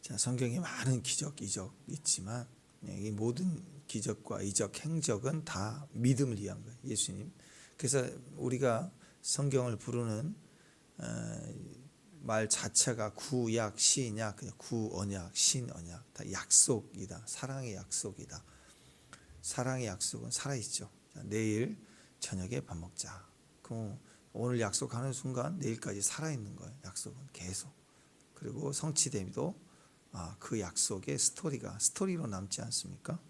자, 성경에 많은 기적, 이적 있지만 이 모든 기적과 이적, 행적은 다 믿음을 위한 거예요. 예수님. 그래서 우리가 성경을 부르는 말 자체가 구약, 신약, 구언약, 신언약 다 약속이다. 사랑의 약속이다. 사랑의 약속은 살아있죠. 자, 내일 저녁에 밥 먹자. 그럼 오늘 약속하는 순간 내일까지 살아있는 거예요. 약속은 계속. 그리고 성취됨도 그 약속의 스토리로 남지 않습니까?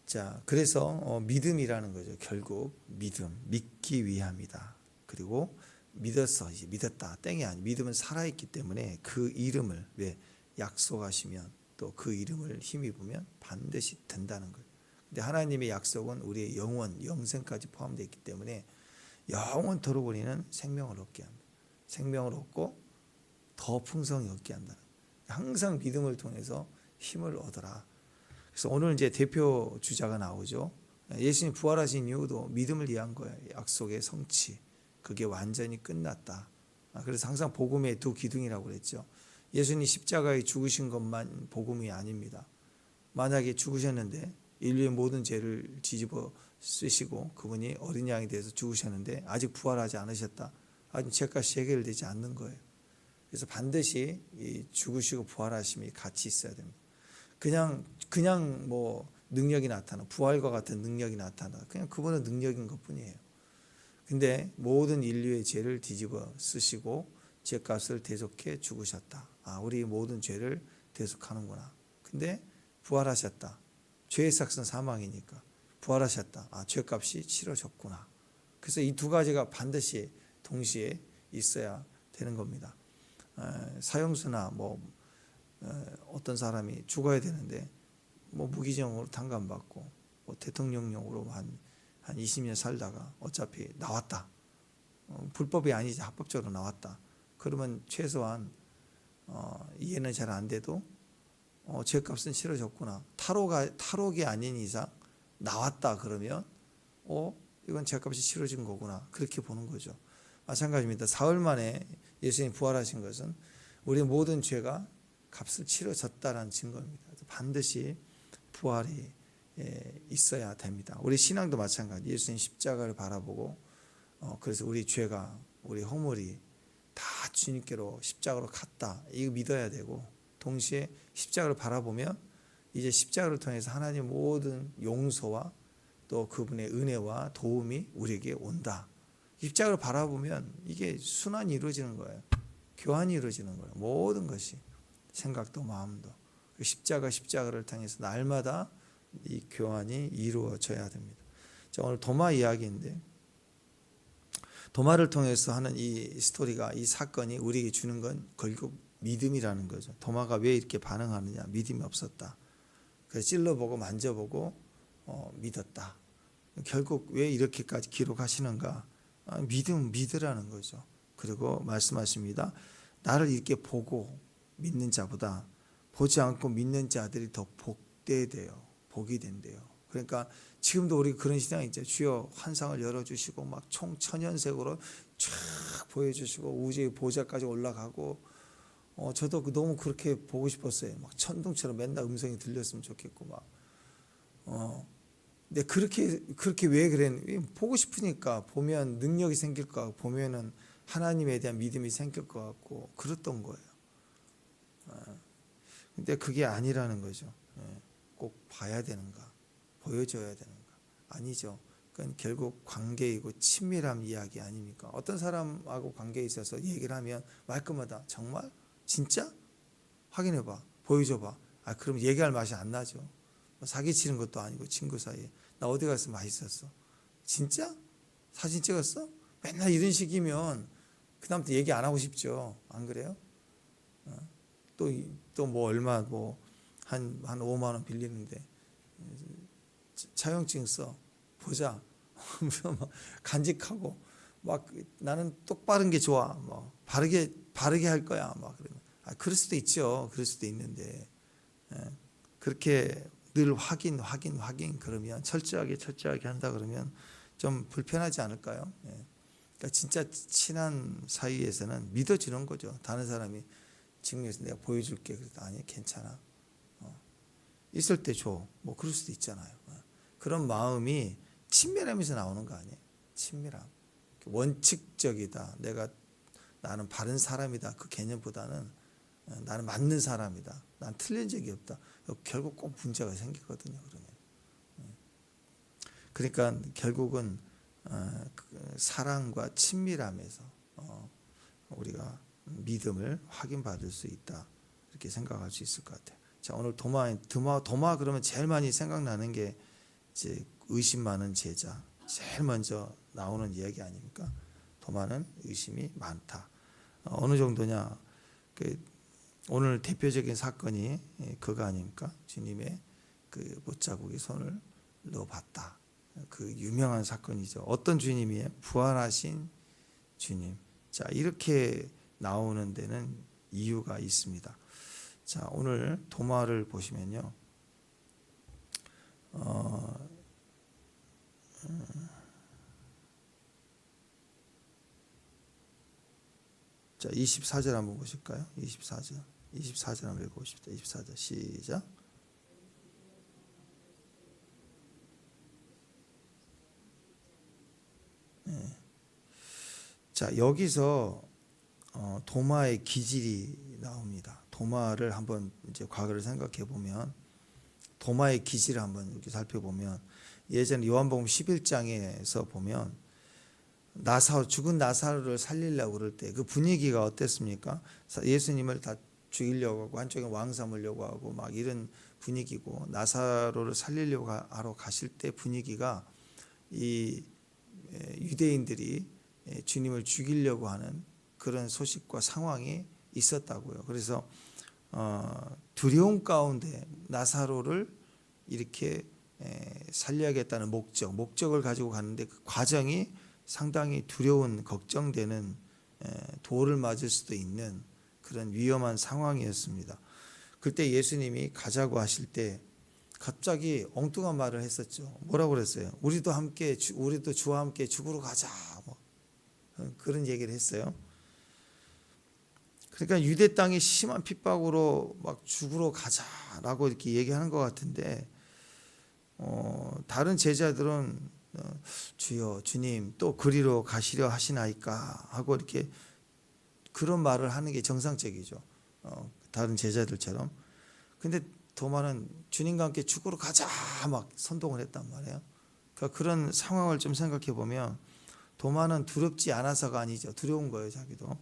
자, 그래서 믿음이라는 거죠. 결국 믿기 위함이다. 그리고 믿었어, 이제 믿었다, 땡이 아니. 믿음은 살아있기 때문에 그 이름을 왜 약속하시면 또 그 이름을 힘입으면 반드시 된다는 거예요. 근데 하나님의 약속은 우리의 영원, 영생까지 포함되어 있기 때문에 영원토록 우리는 생명을 얻게 합니다. 생명을 얻고 더 풍성히 얻게 한다는 거예요. 항상 믿음을 통해서 힘을 얻어라. 그래서 오늘 이제 대표 주자가 나오죠. 예수님 부활하신 이유도 믿음을 위한 거예요. 약속의 성취. 그게 완전히 끝났다. 그래서 항상 복음의 두 기둥이라고 그랬죠. 예수님 십자가에 죽으신 것만 복음이 아닙니다. 만약에 죽으셨는데 인류의 모든 죄를 뒤집어 쓰시고 그분이 어린 양이 돼서 죽으셨는데 아직 부활하지 않으셨다. 아직 죄값이 해결되지 않는 거예요. 그래서 반드시 이 죽으시고 부활하심이 같이 있어야 됩니다. 그냥 뭐 능력이 나타나, 부활과 같은 능력이 나타나, 그냥 그분은 능력인 것뿐이에요. 근데 모든 인류의 죄를 뒤집어 쓰시고 죄값을 대속해 죽으셨다. 우리 모든 죄를 대속하는구나. 근데 부활하셨다. 죄의 삭은 사망이니까 부활하셨다. 죄값이 치러졌구나. 그래서 이 두 가지가 반드시 동시에 있어야 되는 겁니다. 사형수나 어떤 사람이 죽어야 되는데 무기징역으로 단감받고 대통령령으로 한 20년 살다가 어차피 나왔다. 불법이 아니지 합법적으로 나왔다. 그러면 최소한 이해는 잘 안 돼도 죄값은 치러졌구나. 탈옥이 아닌 이상 나왔다 그러면 이건 죄값이 치러진 거구나. 그렇게 보는 거죠. 마찬가지입니다. 사흘 만에 예수님이 부활하신 것은 우리의 모든 죄가 값을 치러졌다라는 증거입니다. 반드시 부활이 있어야 됩니다. 우리 신앙도 마찬가지. 예수님 십자가를 바라보고 그래서 우리 죄가 우리 허물이 다 주님께로 십자가로 갔다. 이거 믿어야 되고 동시에 십자가를 바라보면 이제 십자가를 통해서 하나님의 모든 용서와 또 그분의 은혜와 도움이 우리에게 온다. 십자가를 바라보면 이게 순환이 이루어지는 거예요. 교환이 이루어지는 거예요. 모든 것이 생각도 마음도 십자가를 통해서 날마다 이 교환이 이루어져야 됩니다. 자, 오늘 도마 이야기인데 도마를 통해서 하는 이 스토리가 이 사건이 우리에게 주는 건 결국 믿음이라는 거죠. 도마가 왜 이렇게 반응하느냐? 믿음이 없었다. 그래서 찔러보고 만져보고 믿었다. 결국 왜 이렇게까지 기록하시는가? 믿으라는 거죠. 그리고 말씀하십니다. 나를 이렇게 보고 믿는 자보다 보지 않고 믿는 자들이 더 복이 된대요. 그러니까 지금도 우리 그런 신앙이 있죠. 주여 환상을 열어주시고 막 총 천연색으로 쫙 보여주시고 우주의 보좌까지 올라가고 저도 너무 그렇게 보고 싶었어요. 막 천둥처럼 맨날 음성이 들렸으면 좋겠고 근데 그렇게 왜 그랬는지 보고 싶으니까 보면 능력이 생길 것 같고 보면은 하나님에 대한 믿음이 생길 것 같고 그랬던 거예요. 근데 그게 아니라는 거죠. 꼭 봐야 되는가? 보여줘야 되는가? 아니죠. 그건 결국 관계이고 친밀함 이야기 아닙니까? 어떤 사람하고 관계에 있어서 얘기를 하면 말끝마다 정말? 진짜? 확인해봐. 보여줘봐. 그럼 얘기할 맛이 안 나죠. 사기치는 것도 아니고 친구 사이에. 나 어디 가서 맛있었어? 진짜? 사진 찍었어? 맨날 이런 식이면 그 다음부터 얘기 안 하고 싶죠. 안 그래요? 또 얼마 한 5만 원 빌리는데 차용증 써 보자. 간직하고 나는 똑바른 게 좋아. 바르게 할 거야. 그러면 그럴 수도 있죠. 그럴 수도 있는데 그렇게 늘 확인 그러면 철저하게 한다 그러면 좀 불편하지 않을까요? 그러니까 진짜 친한 사이에서는 믿어지는 거죠. 다른 사람이 증명해서 내가 보여줄게. 그래도 아니 괜찮아. 있을 때 줘. 뭐 그럴 수도 있잖아요. 그런 마음이 친밀함에서 나오는 거 아니에요. 친밀함. 원칙적이다. 나는 바른 사람이다. 그 개념보다는 나는 맞는 사람이다. 난 틀린 적이 없다. 결국 꼭 문제가 생기거든요. 그러면. 그러니까 결국은 사랑과 친밀함에서 우리가 믿음을 확인받을 수 있다. 이렇게 생각할 수 있을 것 같아요. 자, 오늘 도마 그러면 제일 많이 생각나는 게 이제 의심 많은 제자. 제일 먼저 나오는 이야기 아닙니까? 도마는 의심이 많다. 어느 정도냐? 오늘 대표적인 사건이 그거 아닙니까? 주님의 그 못자국에 손을 넣어봤다. 그 유명한 사건이죠. 어떤 주님이에요? 부활하신 주님. 자, 이렇게 나오는 데는 이유가 있습니다. 자, 오늘 도마를 보시면요. 자, 24절 한번 보실까요? 24절 한번 읽어보십시다. 24절 시작. 네. 자, 여기서 도마의 기질이 나옵니다. 도마를 한번 이제 과거를 생각해 보면 도마의 기질을 한번 이렇게 살펴보면 예전 요한복음 11장에서 보면 죽은 나사로를 살리려고 그럴 때 그 분위기가 어땠습니까? 예수님을 다 죽이려고 하고 한쪽에 왕 삼으려고 하고 막 이런 분위기고 나사로를 살리려고 하러 가실 때 분위기가 이 유대인들이 주님을 죽이려고 하는 그런 소식과 상황이 있었다고요. 그래서 두려움 가운데 나사로를 이렇게 살려야겠다는 목적을 가지고 갔는데 그 과정이 상당히 두려운 걱정되는 돌을 맞을 수도 있는 그런 위험한 상황이었습니다. 그때 예수님이 가자고 하실 때 갑자기 엉뚱한 말을 했었죠. 뭐라고 그랬어요? 우리도 주와 함께 죽으러 가자. 뭐 그런 얘기를 했어요. 그러니까 유대 땅이 심한 핍박으로 막 죽으러 가자라고 이렇게 얘기하는 것 같은데 다른 제자들은 주여 주님 또 그리로 가시려 하시나이까 하고 이렇게 그런 말을 하는 게 정상적이죠. 다른 제자들처럼. 근데 도마는 주님과 함께 죽으러 가자 막 선동을 했단 말이에요. 그러니까 그런 상황을 좀 생각해 보면 도마는 두렵지 않아서가 아니죠. 두려운 거예요, 자기도.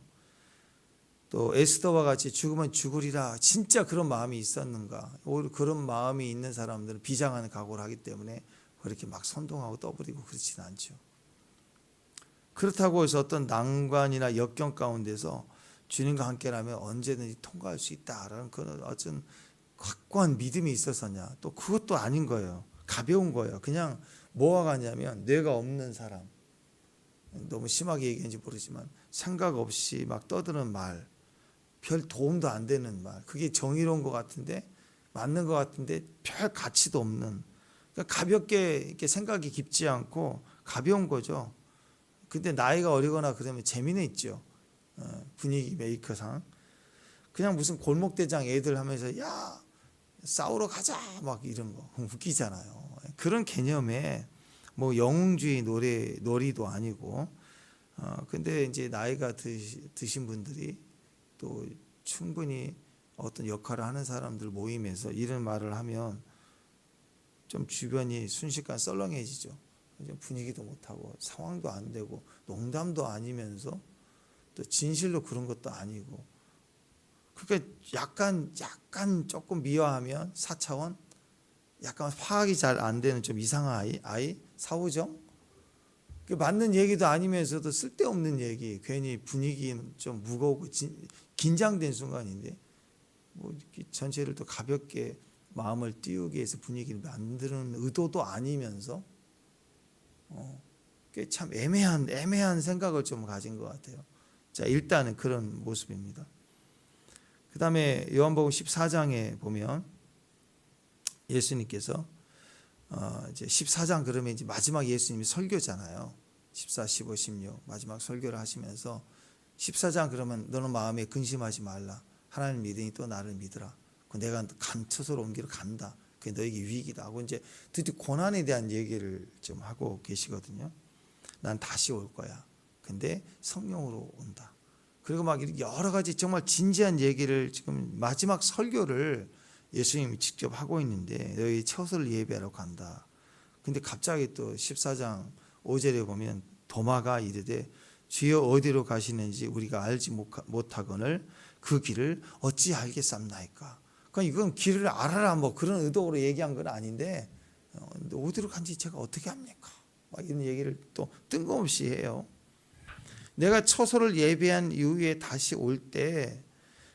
또 에스더와 같이 죽으면 죽으리라 진짜 그런 마음이 있었는가? 오히려 그런 마음이 있는 사람들은 비장한 각오를 하기 때문에 그렇게 막 선동하고 떠버리고 그렇지는 않죠. 그렇다고 해서 어떤 난관이나 역경 가운데서 주님과 함께라면 언제든지 통과할 수 있다라는 그런 어떤 확고한 믿음이 있었었냐? 또 그것도 아닌 거예요. 가벼운 거예요. 그냥 뭐가 가냐면 뇌가 없는 사람. 너무 심하게 얘기했는지 모르지만 생각 없이 막 떠드는 말, 별 도움도 안 되는 말. 그게 정의로운 것 같은데 맞는 것 같은데 별 가치도 없는. 그러니까 가볍게 이렇게 생각이 깊지 않고 가벼운 거죠. 근데 나이가 어리거나 그러면 재미는 있죠. 분위기 메이커상. 그냥 무슨 골목대장 애들 하면서 야 싸우러 가자 막 이런 거 웃기잖아요. 그런 개념에 뭐 영웅주의 놀이도 아니고 근데 이제 나이가 드신 분들이 또 충분히 어떤 역할을 하는 사람들 모임에서 이런 말을 하면 좀 주변이 순식간 썰렁해지죠. 분위기도 못하고 상황도 안 되고 농담도 아니면서 또 진실로 그런 것도 아니고 그러니까 약간 조금 미화하면 4차원 약간 파악이 잘 안 되는 좀 이상한 아이 사오정 맞는 얘기도 아니면서도 쓸데없는 얘기 괜히 분위기는 좀 무거우고 긴장된 순간인데 뭐 전체를 또 가볍게 마음을 띄우기 위해서 분위기를 만드는 의도도 아니면서 참 애매한 생각을 좀 가진 것 같아요. 자, 일단은 그런 모습입니다. 그 다음에 요한복음 14장에 보면 예수님께서 이제 14장 그러면 이제 마지막 예수님이 설교잖아요. 14, 15, 16 마지막 설교를 하시면서 14장 그러면 너는 마음에 근심하지 말라. 하나님 믿으니 또 나를 믿으라. 내가 처소로 옮기러 간다. 그게 너에게 유익이다 하고 이제 드디어 고난에 대한 얘기를 좀 하고 계시거든요. 난 다시 올 거야. 근데 성령으로 온다. 그리고 막 여러 가지 정말 진지한 얘기를 지금 마지막 설교를 예수님이 직접 하고 있는데 너희 처소를 예비하러 간다. 근데 갑자기 또 14장 5절에 보면 도마가 이르되 주여 어디로 가시는지 우리가 알지 못하거늘 그 길을 어찌 알겠삼나이까. 그러니까 이건 길을 알아라 뭐 그런 의도로 얘기한 건 아닌데 어디로 간지 제가 어떻게 합니까? 막 이런 얘기를 또 뜬금없이 해요. 내가 처소를 예비한 이후에 다시 올 때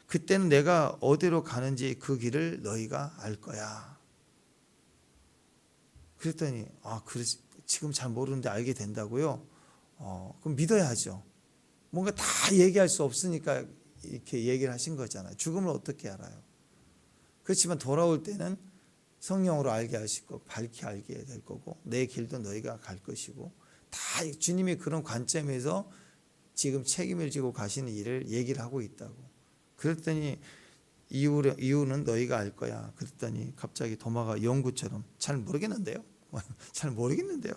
그때는 내가 어디로 가는지 그 길을 너희가 알 거야. 그랬더니 그래 지금 잘 모르는데 알게 된다고요? 그럼 믿어야죠. 뭔가 다 얘기할 수 없으니까 이렇게 얘기를 하신 거잖아요. 죽음을 어떻게 알아요? 그렇지만 돌아올 때는 성령으로 알게 하실 거고 밝히 알게 될 거고 내 길도 너희가 갈 것이고 다 주님이 그런 관점에서 지금 책임을 지고 가시는 일을 얘기를 하고 있다고. 그랬더니 이유는 너희가 알 거야. 그랬더니 갑자기 도마가 연구처럼 잘 모르겠는데요. 잘 모르겠는데요.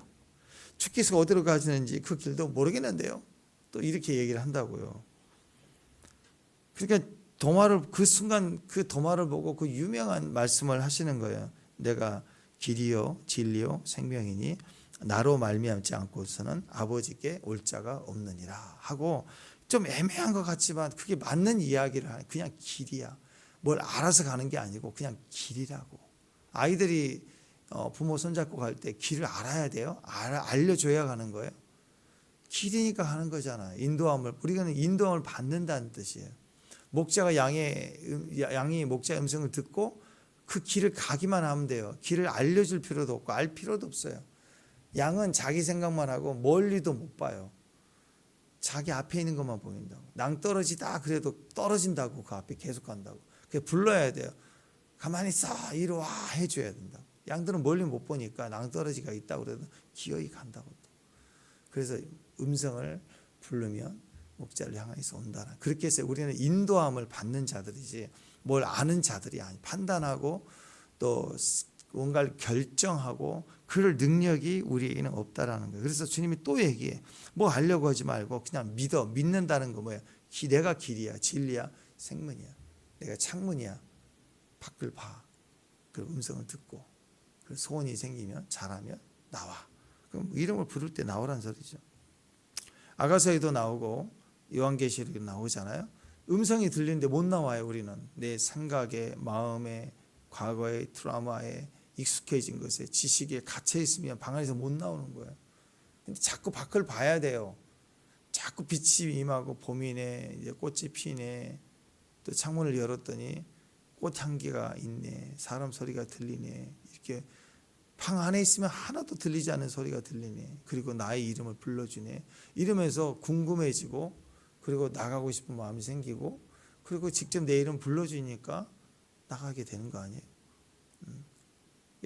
주께서 어디로 가시는지 그 길도 모르겠는데요. 또 이렇게 얘기를 한다고요. 그러니까 도마를 그 순간 그 도마를 보고 그 유명한 말씀을 하시는 거예요. 내가 길이요 진리요 생명이니 나로 말미암지 않고서는 아버지께 올 자가 없느니라 하고 좀 애매한 것 같지만 그게 맞는 이야기를 하는 그냥 길이야. 뭘 알아서 가는 게 아니고 그냥 길이라고. 아이들이 부모 손잡고 갈 때 길을 알아야 돼요. 알려줘야 가는 거예요. 길이니까 하는 거잖아요. 인도함을 우리는 인도함을 받는다는 뜻이에요. 목자가 양이 목자의 음성을 듣고 그 길을 가기만 하면 돼요. 길을 알려줄 필요도 없고 알 필요도 없어요. 양은 자기 생각만 하고 멀리도 못 봐요. 자기 앞에 있는 것만 보인다고. 낭떠러지다 그래도 떨어진다고 그 앞에 계속 간다고. 그게 불러야 돼요. 가만히 있어 이리 와 해줘야 된다고. 양들은 멀리 못 보니까 낭떠러지가 있다고 그래도 기어이 간다고. 그래서 음성을 부르면 목자를 향해서 온다는. 그렇게 해서 우리는 인도함을 받는 자들이지 뭘 아는 자들이 아니. 판단하고 또 뭔가를 결정하고 그럴 능력이 우리에게는 없다라는 거예요. 그래서 주님이 또 얘기해. 뭐 하려고 하지 말고 그냥 믿어. 믿는다는 거 뭐야? 내가 길이야, 진리야, 생명이야. 내가 창문이야. 밖을 봐. 그리고 음성을 듣고. 그래서 소원이 생기면 잘하면 나와. 그럼 이름을 부를 때 나오란 소리죠. 아가서에도 나오고 요한계시록에 나오잖아요. 음성이 들리는데 못 나와요. 우리는 내 생각에, 마음에, 과거의 트라우마에 익숙해진 것에 지식에 갇혀 있으면 방 안에서 못 나오는 거예요. 근데 자꾸 밖을 봐야 돼요. 자꾸 빛이 임하고 봄이네, 이제 꽃이 피네. 또 창문을 열었더니 꽃향기가 있네, 사람 소리가 들리네. 이렇게 방 안에 있으면 하나도 들리지 않는 소리가 들리네. 그리고 나의 이름을 불러주네. 이러면서 궁금해지고 그리고 나가고 싶은 마음이 생기고 그리고 직접 내 이름 불러주니까 나가게 되는 거 아니에요.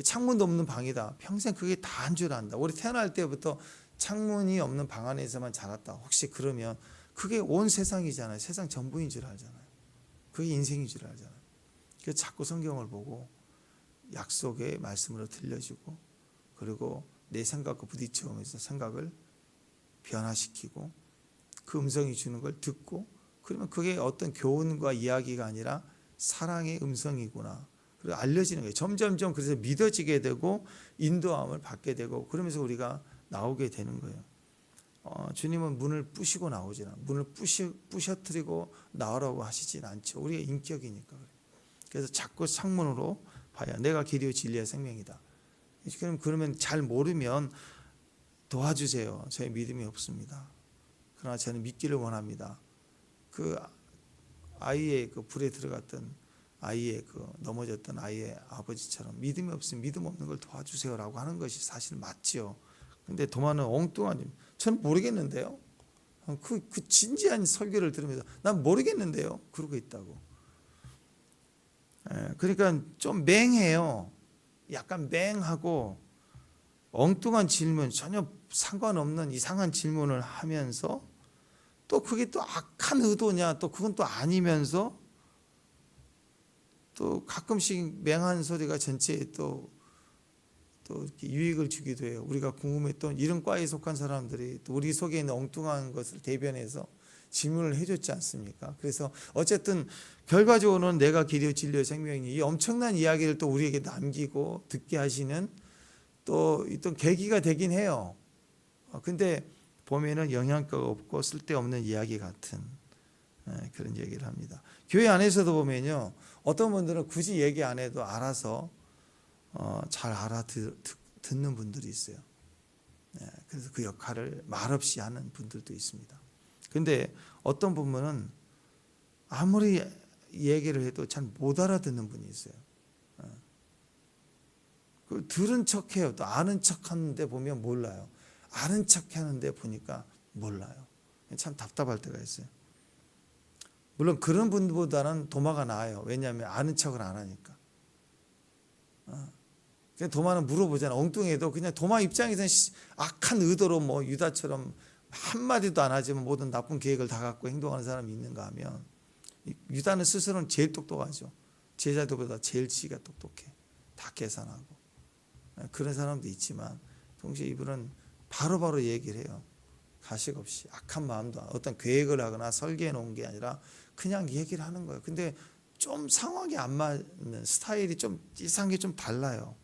창문도 없는 방이다. 평생 그게 다 한 줄 안다. 우리 태어날 때부터 창문이 없는 방 안에서만 자랐다. 혹시 그러면 그게 온 세상이잖아요. 세상 전부인 줄 알잖아요. 그게 인생인 줄 알잖아요. 그래서 자꾸 성경을 보고 약속의 말씀으로 들려주고 그리고 내 생각과 부딪혀오면서 생각을 변화시키고 그 음성이 주는 걸 듣고 그러면 그게 어떤 교훈과 이야기가 아니라 사랑의 음성이구나. 그리고 알려지는 거예요. 점점점 그래서 믿어지게 되고 인도함을 받게 되고 그러면서 우리가 나오게 되는 거예요. 주님은 문을 부시고 나오지 않아요. 문을 부셔뜨리고 나오라고 하시진 않죠. 우리가 인격이니까. 그래서 자꾸 창문으로 봐야 내가 길이요 진리의 생명이다. 그러면 잘 모르면 도와주세요. 저의 믿음이 없습니다. 그러나 저는 믿기를 원합니다. 그 아이의 그 불에 들어갔던 아이의 그 넘어졌던 아이의 아버지처럼 믿음이 없으면 믿음 없는 걸 도와주세요라고 하는 것이 사실 맞지요. 근데 도마는 엉뚱한 저는 모르겠는데요. 그 진지한 설교를 들으면서 난 모르겠는데요. 그러고 있다고. 그러니까 좀 맹해요. 약간 맹하고 엉뚱한 질문, 전혀 상관없는 이상한 질문을 하면서 또 그게 또 악한 의도냐, 또 그건 또 아니면서 또 가끔씩 맹한 소리가 전체에 또 이렇게 유익을 주기도 해요. 우리가 궁금했던 이런 과에 속한 사람들이 또 우리 속에 있는 엉뚱한 것을 대변해서 질문을 해줬지 않습니까? 그래서 어쨌든 결과적으로는 내가 길이요 진리요 생명이니 이 엄청난 이야기를 또 우리에게 남기고 듣게 하시는 또 어떤 계기가 되긴 해요. 근데 보면은 영향가가 없고 쓸데없는 이야기 같은 그런 얘기를 합니다. 교회 안에서도 보면요, 어떤 분들은 굳이 얘기 안 해도 알아서 잘 알아듣는 분들이 있어요. 그래서 그 역할을 말없이 하는 분들도 있습니다. 근데 어떤 부분은 아무리 얘기를 해도 잘 못 알아듣는 분이 있어요. 들은 척해요. 또 아는 척하는데 보면 몰라요. 아는 척하는데 보니까 몰라요. 참 답답할 때가 있어요. 물론 그런 분보다는 도마가 나아요. 왜냐하면 아는 척을 안 하니까. 그냥 도마는 물어보잖아. 엉뚱해도 그냥 도마 입장에서는 악한 의도로 뭐 유다처럼 한마디도 안 하지만 모든 나쁜 계획을 다 갖고 행동하는 사람이 있는가 하면 유다는 스스로는 제일 똑똑하죠. 제자들보다 제일 지가 똑똑해. 다 계산하고. 그런 사람도 있지만 동시에 이분은 바로바로 얘기를 해요. 가식 없이 악한 마음도 어떤 계획을 하거나 설계해 놓은 게 아니라 그냥 얘기를 하는 거예요. 근데 좀 상황이 안 맞는 스타일이 좀 이상하게 좀 달라요.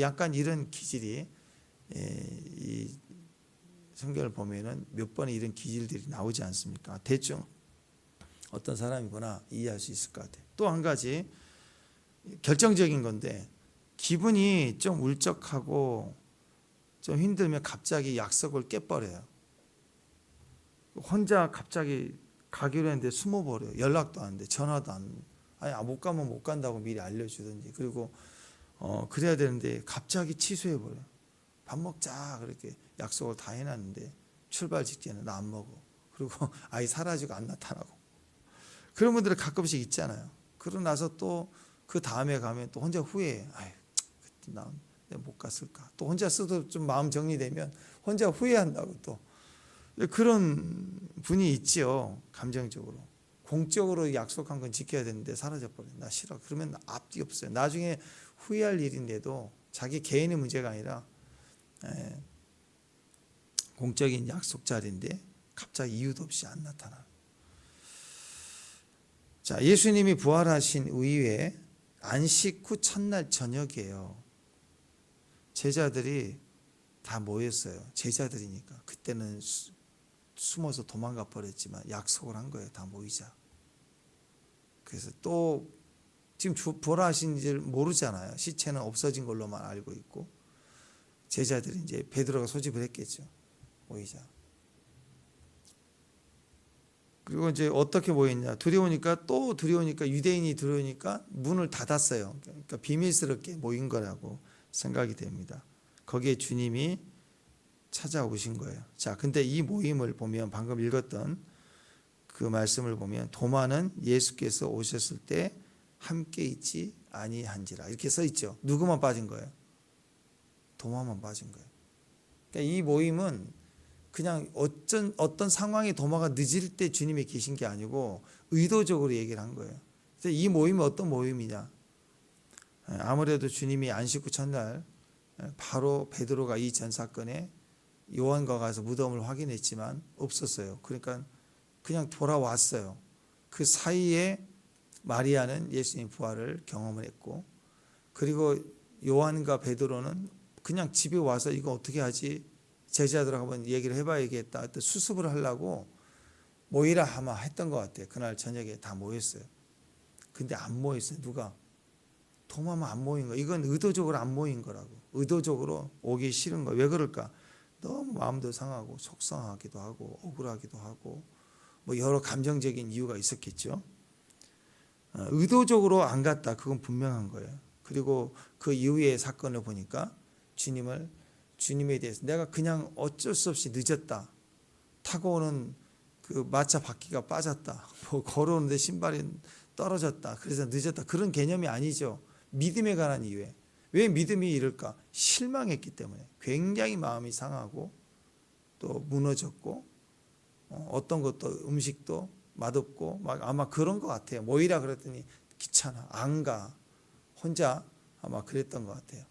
약간 이런 기질이 이 성경을 보면은 몇 번의 이런 기질들이 나오지 않습니까? 대충 어떤 사람이구나 이해할 수 있을 것 같아요. 또 한 가지 결정적인 건데 기분이 좀 울적하고 좀 힘들면 갑자기 약속을 깨버려요. 혼자 갑자기 가기로 했는데 숨어버려요. 연락도 안 하는데 전화도 안 아니 못 가면 못 간다고 미리 알려주든지 그리고 그래야 되는데 갑자기 취소해버려요. 밥 먹자 그렇게 약속을 다 해놨는데 출발 직전에 나 안 먹어. 그리고 아예 사라지고 안 나타나고 그런 분들이 가끔씩 있잖아요. 그러고 나서 또 그 다음에 가면 또 혼자 후회해. 아유 그때 나 못 갔을까. 또 혼자 써도 좀 마음 정리되면 혼자 후회한다고 또 그런 분이 있죠. 감정적으로 공적으로 약속한 건 지켜야 되는데 사라져버려. 나 싫어. 그러면 앞뒤 없어요. 나중에 후회할 일인데도 자기 개인의 문제가 아니라 공적인 약속 자리인데 갑자기 이유도 없이 안 나타나. 자, 예수님이 부활하신 이후에 안식 후 첫날 저녁이에요. 제자들이 다 모였어요. 제자들이니까 그때는 숨어서 도망가 버렸지만 약속을 한 거예요. 다 모이자. 그래서 또 지금 부활하신지를 모르잖아요. 시체는 없어진 걸로만 알고 있고 제자들이 이제 베드로가 소집을 했겠죠. 모이자. 그리고 이제 어떻게 모였냐? 두려우니까 유대인이 두려우니까 문을 닫았어요. 그러니까 비밀스럽게 모인 거라고 생각이 됩니다. 거기에 주님이 찾아오신 거예요. 자, 근데 이 모임을 보면 방금 읽었던 그 말씀을 보면 도마는 예수께서 오셨을 때 함께 있지 아니한지라 이렇게 써 있죠. 누구만 빠진 거예요? 도마만 빠진 거예요. 그러니까 이 모임은 그냥 어떤 상황에 도마가 늦을 때 주님이 계신 게 아니고 의도적으로 얘기를 한 거예요. 그래서 이 모임이 어떤 모임이냐? 아무래도 주님이 안식 후 첫날 바로 베드로가 이 전 사건에 요한과 가서 무덤을 확인했지만 없었어요. 그러니까 그냥 돌아왔어요. 그 사이에 마리아는 예수님 부활을 경험을 했고 그리고 요한과 베드로는 그냥 집에 와서 이거 어떻게 하지? 제자들하고 한번 얘기를 해봐야겠다. 수습을 하려고 모이라 아마 했던 것 같아요. 그날 저녁에 다 모였어요. 근데 안 모였어요. 누가? 도마만 안 모인 거예요. 이건 의도적으로 안 모인 거라고. 의도적으로 오기 싫은 거예요. 왜 그럴까? 너무 마음도 상하고 속상하기도 하고 억울하기도 하고 뭐 여러 감정적인 이유가 있었겠죠. 의도적으로 안 갔다. 그건 분명한 거예요. 그리고 그 이후의 사건을 보니까 주님에 대해서 내가 그냥 어쩔 수 없이 늦었다. 타고 오는 그 마차 바퀴가 빠졌다. 뭐 걸어오는데 신발이 떨어졌다. 그래서 늦었다. 그런 개념이 아니죠. 믿음에 관한 이유에. 왜 믿음이 이럴까? 실망했기 때문에. 굉장히 마음이 상하고 또 무너졌고 어떤 것도 음식도 맛없고 막 아마 그런 것 같아요. 모이라 그랬더니 귀찮아, 안 가. 혼자 아마 그랬던 것 같아요.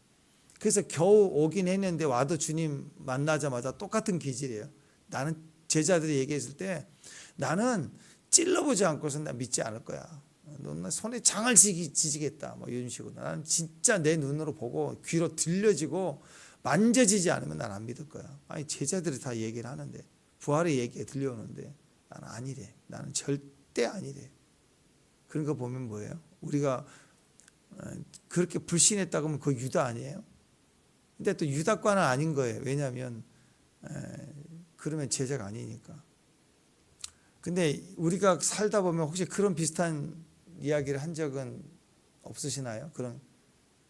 그래서 겨우 오긴 했는데 와도 주님 만나자마자 똑같은 기질이에요. 나는 제자들이 얘기했을 때 나는 찔러보지 않고서 나 믿지 않을 거야. 너 손에 장을 지지겠다. 뭐 이런 식으로. 나는 진짜 내 눈으로 보고 귀로 들려지고 만져지지 않으면 난 안 믿을 거야. 아니 제자들이 다 얘기를 하는데 부활의 얘기가 들려오는데 나는 아니래. 나는 절대 아니래. 그런 거 보면 뭐예요? 우리가 그렇게 불신했다고 하면 그 유다 아니에요? 근데 또 유다과는 아닌 거예요. 왜냐하면 그러면 제자가 아니니까. 근데 우리가 살다 보면 혹시 그런 비슷한 이야기를 한 적은 없으시나요? 그런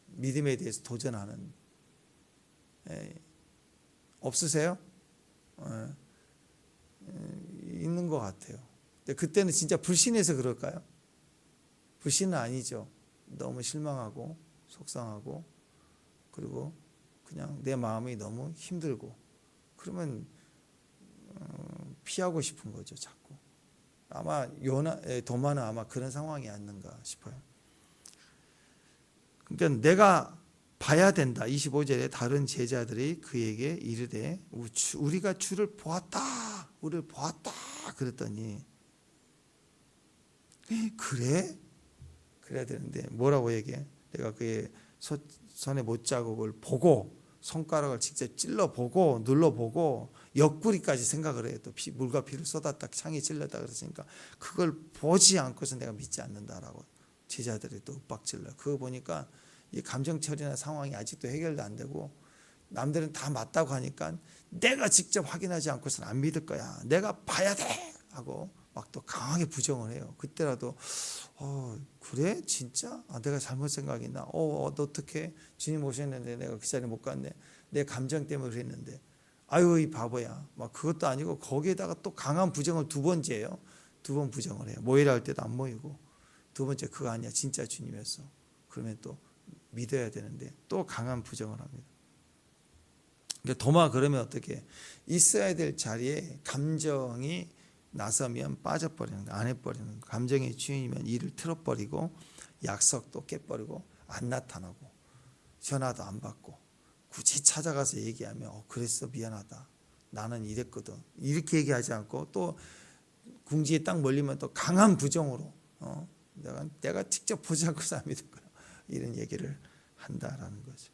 믿음에 대해서 도전하는 없으세요? 있는 것 같아요. 근데 그때는 진짜 불신해서 그럴까요? 불신은 아니죠. 너무 실망하고 속상하고 그리고 그냥 내 마음이 너무 힘들고 그러면 피하고 싶은 거죠. 자꾸. 아마 도마는 아마 그런 상황이 아닌가 싶어요. 그러니까 내가 봐야 된다. 25절에 다른 제자들이 그에게 이르되 우리가 주를 보았다. 우리를 보았다. 그랬더니 그래? 그래야 되는데 뭐라고 얘기해? 내가 그의 손에 못자국을 보고 손가락을 직접 찔러보고 눌러보고 옆구리까지 생각을 해요. 또 물과 피를 쏟았다 창에 찔렀다 그랬으니까 그걸 보지 않고서 내가 믿지 않는다라고 제자들이 또 윽박질러. 그거 보니까 이 감정 처리나 상황이 아직도 해결도 안 되고 남들은 다 맞다고 하니까 내가 직접 확인하지 않고서는 안 믿을 거야. 내가 봐야 돼 하고 막 또 강하게 부정을 해요. 그때라도 그래? 진짜? 내가 잘못 생각했나? 너 어떻게 주님 오셨는데 내가 그 자리에 못 갔네. 내 감정 때문에 그랬는데. 아유 이 바보야. 막 그것도 아니고 거기에다가 또 강한 부정을 두 번째예요. 두 번 부정을 해요. 모이라 할 때도 안 모이고 두 번째 그거 아니야. 진짜 주님이었어. 그러면 또 믿어야 되는데 또 강한 부정을 합니다. 그러니까 도마 그러면 어떻게 있어야 될 자리에 감정이 나서면 빠져버리는 거, 안 해버리는 거. 감정의 주인이면 일을 틀어버리고 약속도 깨버리고 안 나타나고 전화도 안 받고 굳이 찾아가서 얘기하면 그랬어 미안하다 나는 이랬거든 이렇게 얘기하지 않고 또 궁지에 딱 몰리면 또 강한 부정으로 내가 직접 보지 않고서 안 믿을 거야 이런 얘기를 한다라는 거죠.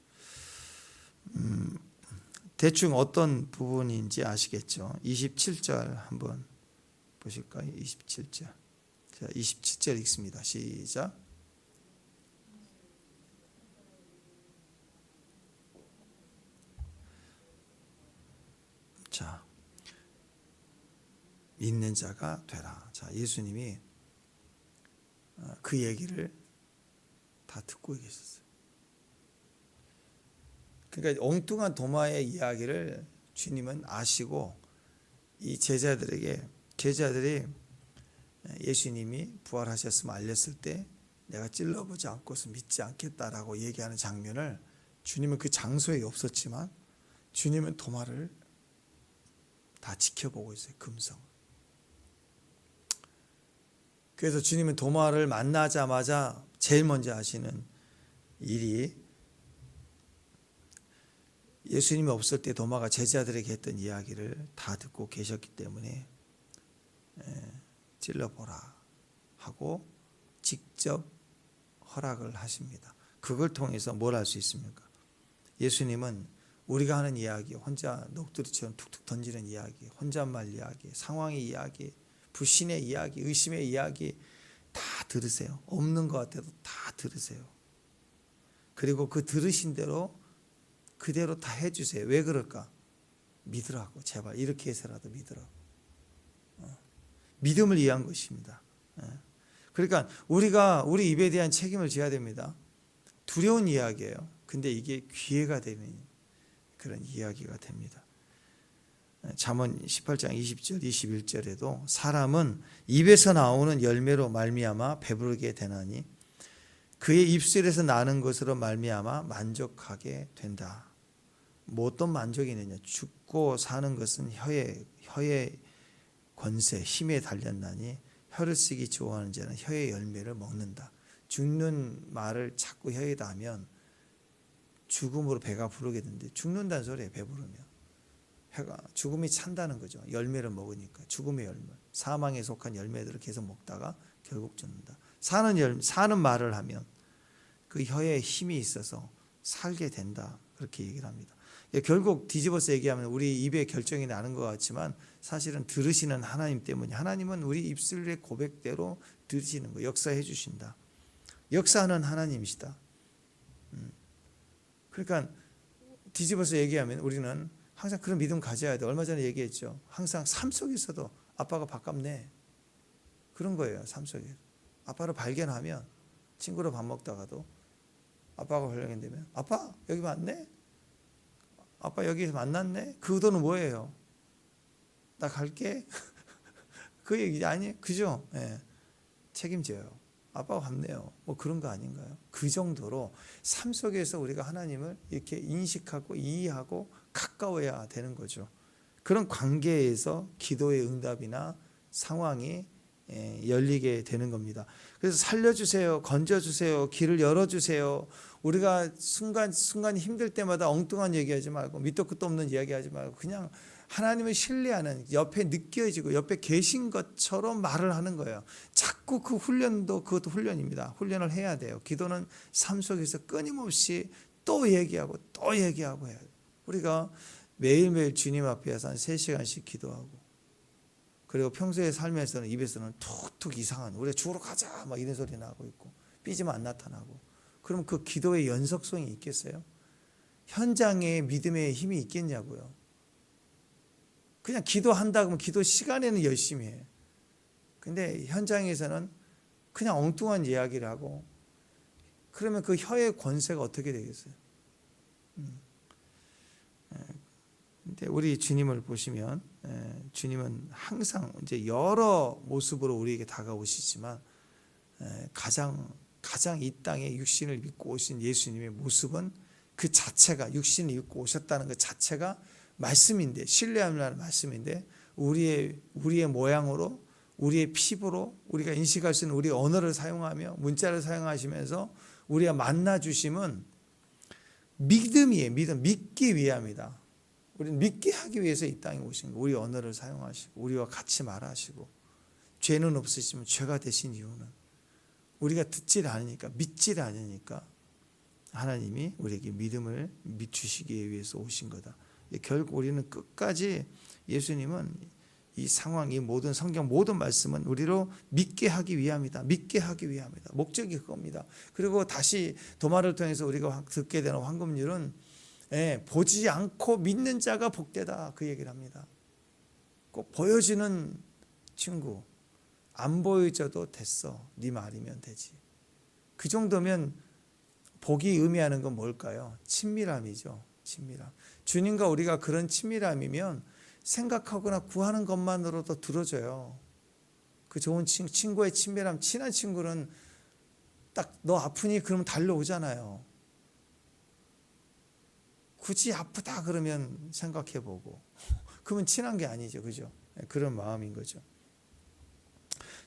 대충 어떤 부분인지 아시겠죠? 27절 한번 보실까요? 27절. 자, 27절 읽습니다. 시작. 자, 믿는 자가 되라. 자, 예수님이 그 얘기를 다 듣고 계셨어요. 그러니까 엉뚱한 도마의 이야기를 주님은 아시고 이 제자들이 예수님이 부활하셨음을 알렸을 때 내가 찔러보지 않고서 믿지 않겠다라고 얘기하는 장면을 주님은 그 장소에 없었지만 주님은 도마를 다 지켜보고 있어요. 금성. 그래서 주님은 도마를 만나자마자 제일 먼저 하시는 일이 예수님이 없을 때 도마가 제자들에게 했던 이야기를 다 듣고 계셨기 때문에 찔러보라 하고 직접 허락을 하십니다. 그걸 통해서 뭘 할 수 있습니까? 예수님은 우리가 하는 이야기, 혼자 녹두리처럼 툭툭 던지는 이야기, 혼잣말 이야기, 상황의 이야기, 불신의 이야기, 의심의 이야기 다 들으세요. 없는 것 같아도 다 들으세요. 그리고 그 들으신 대로 그대로 다 해주세요. 왜 그럴까? 믿으라고. 제발 이렇게 해서라도 믿으라고. 믿음을 위한 것입니다. 그러니까 우리가 우리 입에 대한 책임을 져야 됩니다. 두려운 이야기예요. 근데 이게 기회가 되는 그런 이야기가 됩니다. 잠언 18장 20절 21절에도 사람은 입에서 나오는 열매로 말미암아 배부르게 되나니 그의 입술에서 나는 것으로 말미암아 만족하게 된다. 뭐 어떤 만족이 있느냐? 죽고 사는 것은 혀의 권세, 힘에 달렸나니 혀를 쓰기 좋아하는 자는 혀의 열매를 먹는다. 죽는 말을 자꾸 혀에다 하면 죽음으로 배가 부르게 되는데 죽는다는 소리예요. 배부르면 해가 죽음이 찬다는 거죠. 열매를 먹으니까 죽음의 열매, 사망에 속한 열매들을 계속 먹다가 결국 죽는다. 사는 말을 하면 그 혀에 힘이 있어서 살게 된다. 그렇게 얘기를 합니다. 결국 뒤집어서 얘기하면 우리 입에 결정이 나는 것 같지만 사실은 들으시는 하나님 때문에 하나님은 우리 입술의 고백대로 들으시는 거 역사해 주신다. 역사하는 하나님이시다. 그러니까 뒤집어서 얘기하면 우리는 항상 그런 믿음 가져야 돼. 얼마 전에 얘기했죠. 항상 삶 속에서도 아빠가 반갑네. 그런 거예요. 삶 속에. 아빠를 발견하면 친구로 밥 먹다가도 아빠가 발견되면 아빠 여기 왔네? 아빠 여기서 만났네? 그 의도는 뭐예요? 나 갈게? 그 얘기 아니에요? 그죠? 예. 책임져요. 아빠가 왔네요. 뭐 그런 거 아닌가요? 그 정도로 삶 속에서 우리가 하나님을 이렇게 인식하고 이해하고 가까워야 되는 거죠. 그런 관계에서 기도의 응답이나 상황이 열리게 되는 겁니다. 그래서 살려주세요, 건져주세요, 길을 열어주세요. 우리가 순간 힘들 때마다 엉뚱한 얘기하지 말고 밑도 끝도 없는 이야기하지 말고 그냥 하나님을 신뢰하는 옆에 느껴지고 옆에 계신 것처럼 말을 하는 거예요. 자꾸 그 훈련도 그것도 훈련입니다. 훈련을 해야 돼요. 기도는 삶 속에서 끊임없이 또 얘기하고 또 얘기하고 해야 돼요. 우리가 매일매일 주님 앞에서 한 3시간씩 기도하고 그리고 평소에 삶에서는 입에서는 툭툭 이상한 우리가 죽으러 가자 막 이런 소리 나고 있고 삐지면 안 나타나고 그럼 그 기도의 연속성이 있겠어요? 현장에 믿음의 힘이 있겠냐고요. 그냥 기도한다 그러면 기도 시간에는 열심히 해. 근데 현장에서는 그냥 엉뚱한 이야기를 하고 그러면 그 혀의 권세가 어떻게 되겠어요? 근데 우리 주님을 보시면 주님은 항상 이제 여러 모습으로 우리에게 다가오시지만 가장 이 땅에 육신을 입고 오신 예수님의 모습은 그 자체가 육신을 입고 오셨다는 것 자체가 말씀인데 신뢰하는 말씀인데 우리의 모양으로 우리의 피부로 우리가 인식할 수 있는 우리의 언어를 사용하며 문자를 사용하시면서 우리가 만나 주심은 믿음이에요. 믿기 위함이다. 우리는 믿게 하기 위해서 이 땅에 오신 거예요. 우리 언어를 사용하시고 우리와 같이 말하시고 죄는 없으시면 죄가 되신 이유는 우리가 듣질 않으니까 믿질 않으니까 하나님이 우리에게 믿음을 주시기 위해서 오신 거다. 결국 우리는 끝까지 예수님은 이 상황, 이 모든 성경 모든 말씀은 우리로 믿게 하기 위함이다. 믿게 하기 위함이다. 목적이 그겁니다. 그리고 다시 도마를 통해서 우리가 듣게 되는 황금률은 보지 않고 믿는 자가 복되다. 그 얘기를 합니다. 꼭 보여지는 친구 안 보여줘도 됐어. 네 말이면 되지. 그 정도면 복이 의미하는 건 뭘까요? 친밀함이죠. 친밀함. 주님과 우리가 그런 친밀함이면 생각하거나 구하는 것만으로도 들어줘요. 그 좋은 친구의 친밀함, 친한 친구는 딱 너 아프니 그러면 달려오잖아요. 굳이 아프다 그러면 생각해보고 그러면 친한 게 아니죠. 그죠? 그런 마음인 거죠.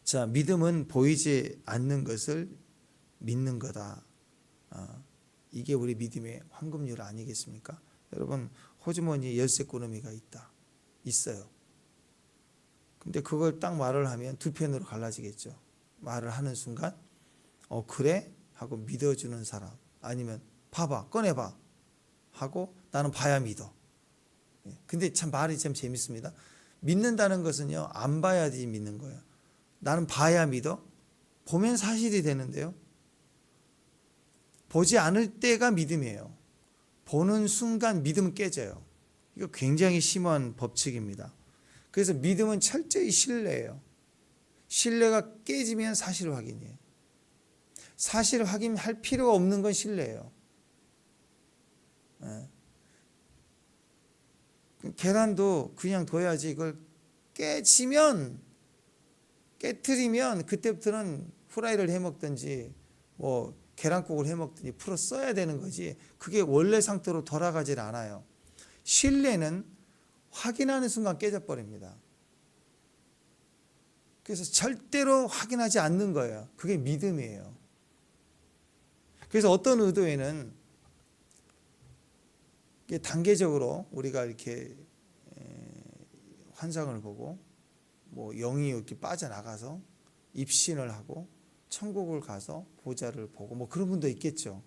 자, 믿음은 보이지 않는 것을 믿는 거다. 이게 우리 믿음의 황금률 아니겠습니까? 여러분 호주머니에 열쇠꾸러미가 있어요. 근데 그걸 딱 말을 하면 두 편으로 갈라지겠죠. 말을 하는 순간 그래? 하고 믿어주는 사람 아니면 봐봐 꺼내봐 하고 나는 봐야 믿어. 근데 참 말이 참 재밌습니다. 믿는다는 것은요 안 봐야지 믿는 거예요. 나는 봐야 믿어? 보면 사실이 되는데요. 보지 않을 때가 믿음이에요. 보는 순간 믿음은 깨져요. 이거 굉장히 심한 법칙입니다. 그래서 믿음은 철저히 신뢰예요. 신뢰가 깨지면 사실 확인이에요. 사실 확인할 필요가 없는 건 신뢰예요. 계란도 그냥 둬야지 이걸 깨트리면 그때부터는 후라이를 해먹든지 뭐 계란국을 해먹든지 풀어 써야 되는 거지 그게 원래 상태로 돌아가질 않아요. 신뢰는 확인하는 순간 깨져버립니다. 그래서 절대로 확인하지 않는 거예요. 그게 믿음이에요. 그래서 어떤 의도에는 이게 단계적으로 우리가 이렇게 환상을 보고 뭐 영이 이렇게 빠져나가서 입신을 하고 천국을 가서 보좌를 보고 뭐 그런 분도 있겠죠.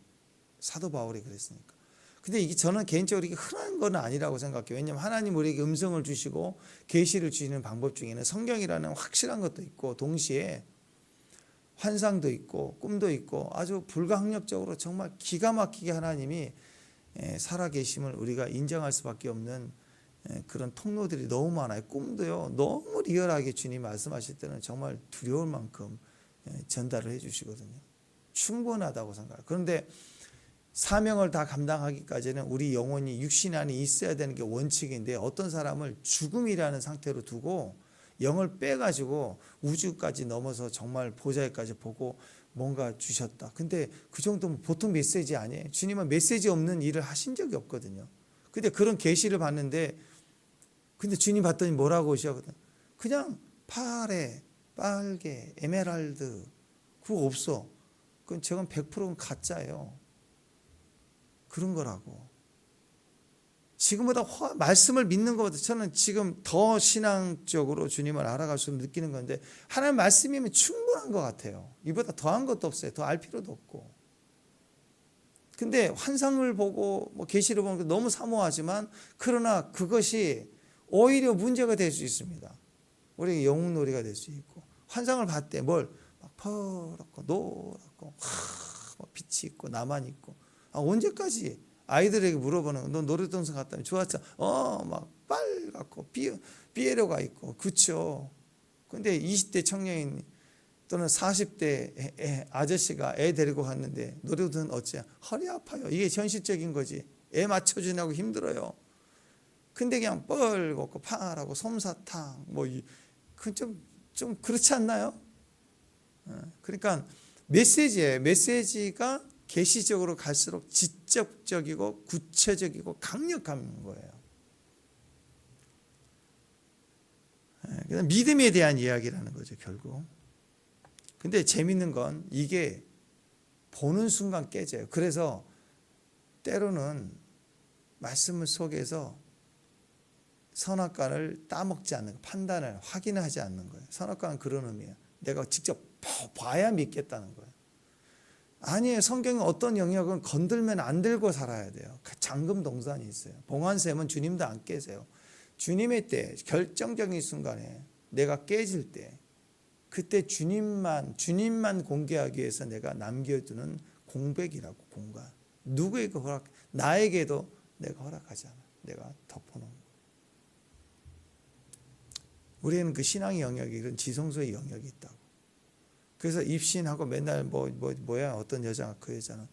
사도 바울이 그랬으니까. 근데 이게 저는 개인적으로 이게 흔한 건 아니라고 생각해요. 왜냐하면 하나님 우리에게 음성을 주시고 계시를 주시는 방법 중에는 성경이라는 확실한 것도 있고 동시에 환상도 있고 꿈도 있고 아주 불가항력적으로 정말 기가 막히게 하나님이 살아계심을 우리가 인정할 수밖에 없는 그런 통로들이 너무 많아요. 꿈도요 너무 리얼하게 주님 말씀하실 때는 정말 두려울 만큼 전달을 해주시거든요. 충분하다고 생각해요. 그런데 사명을 다 감당하기까지는 우리 영혼이 육신 안에 있어야 되는 게 원칙인데 어떤 사람을 죽음이라는 상태로 두고 영을 빼가지고 우주까지 넘어서 정말 보좌에까지 보고 뭔가 주셨다. 근데 그 정도면 보통 메시지 아니에요. 주님은 메시지 없는 일을 하신 적이 없거든요. 근데 그런 계시를 봤는데 근데 주님 봤더니 뭐라고 하시거든요. 그냥 파래, 빨개, 에메랄드 그거 없어. 그건 저건 100%는 가짜예요. 그런 거라고. 지금보다 말씀을 믿는 것보다 저는 지금 더 신앙적으로 주님을 알아갈수록 느끼는 건데 하나님 말씀이면 충분한 것 같아요. 이보다 더한 것도 없어요. 더 알 필요도 없고. 근데 환상을 보고 뭐 계시를 보는 게 너무 사모하지만 그러나 그것이 오히려 문제가 될 수 있습니다. 우리에게 영웅놀이가 될 수 있고 환상을 봤대 뭘 막 퍼렇고 노랗고 빛이 있고 나만 있고 언제까지 아이들에게 물어보는 너 놀이동산 갔다면 좋았죠? 막 빨갛고 삐에로가 있고 그렇죠. 근데 20대 청년인 또는 40대 아저씨가 애 데리고 갔는데 놀이동산 어째 허리 아파요. 이게 현실적인 거지. 애 맞춰주냐고 힘들어요. 근데 그냥 뻘겋고 파랗고 솜사탕 그건 좀 그렇지 않나요? 그러니까 메시지예요. 메시지가 계시적으로 갈수록 지적적이고 구체적이고 강력한 거예요. 믿음에 대한 이야기라는 거죠, 결국. 근데 재밌는 건 이게 보는 순간 깨져요. 그래서 때로는 말씀 속에서 선악과를 따먹지 않는 거, 판단을 확인하지 않는 거예요. 선악과는 그런 의미예요. 내가 직접 봐야 믿겠다는 거예요. 아니에요. 성경에 어떤 영역은 건들면 안 들고 살아야 돼요. 잠금 동산이 있어요. 봉환샘은 주님도 안 깨세요. 주님의 때 결정적인 순간에 내가 깨질 때 그때 주님만 공개하기 위해서 내가 남겨두는 공백이라고 공간. 누구에게 나에게도 내가 허락하지 않아. 내가 덮어놓은 거예요. 우리는 그 신앙의 영역이 이런 지성소의 영역이 있다고. 그래서 입신하고 맨날 뭐야 어떤 여자가 그 여자는